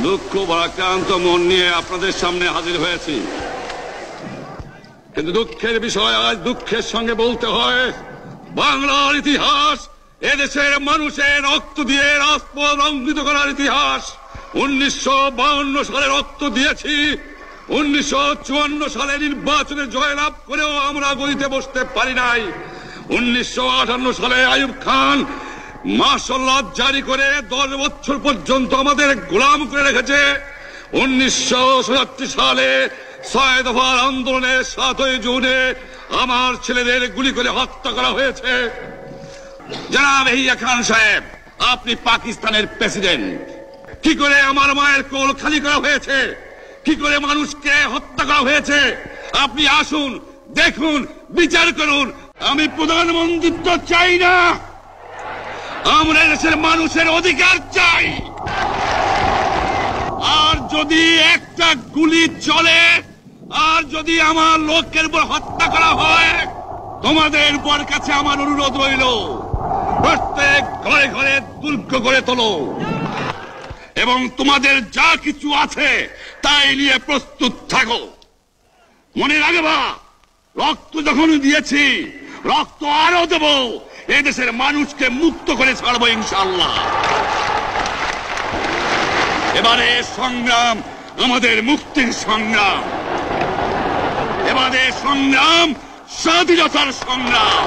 দুঃখ ভারাক্রান্ত মন নিয়ে আপনাদের সামনে হাজির হয়েছি, কিন্তু দুঃখের বিষয় আজ দুঃখের সঙ্গে বলতে হয়, বাংলার ইতিহাস এদেশের মানুষের রক্ত দিয়ে রাজপথ রঞ্জিত করার ইতিহাস। 1952 সালে রক্ত দিয়েছি, 1954 সালে নির্বাচনে জয়লাভ করেও আমরা গদিতে বসতে পারি নাই। 1958 সালে আইয়ুব খান মার্শাল ল জারি করে 10 বছর পর্যন্ত আমাদের গোলাম করে রেখেছে। 1967 সালে 6 দফার আন্দোলনের 7ই জুনে আমার ছেলেদের গুলি করে হত্যা করা হয়েছে। জনাব ইয়াহিয়া খান সাহেব, আপনি পাকিস্তানের প্রেসিডেন্ট, কি করে আমার মায়ের কোল খালি করা হয়েছে, কি করে মানুষকে হত্যা করা হয়েছে, আপনি আসুন, দেখুন, বিচার করুন। আমি প্রধানমন্ত্রিত্ব চাই না, আমরা দেশের মানুষের অধিকার চাই। আর যদি একটা গুলি চলে, আর যদি আমার লোকের উপর হত্যা করা হয়, তোমাদের উপর কাছে আমার অনুরোধ রইল, প্রত্যেক ঘরে ঘরে দুর্গ গড়ে তোলো এবং তোমাদের যা কিছু আছে তাই নিয়ে প্রস্তুত থাকো। মনে রাখবা, রক্ত যখন দিয়েছি, রক্ত আরো দেব, এদেশের মানুষকে মুক্ত করে ছাড়বো ইনশাআল্লাহ। এবারে সংগ্রাম আমাদের মুক্তির সংগ্রাম, এবারে সংগ্রাম স্বাধীনতার সংগ্রাম।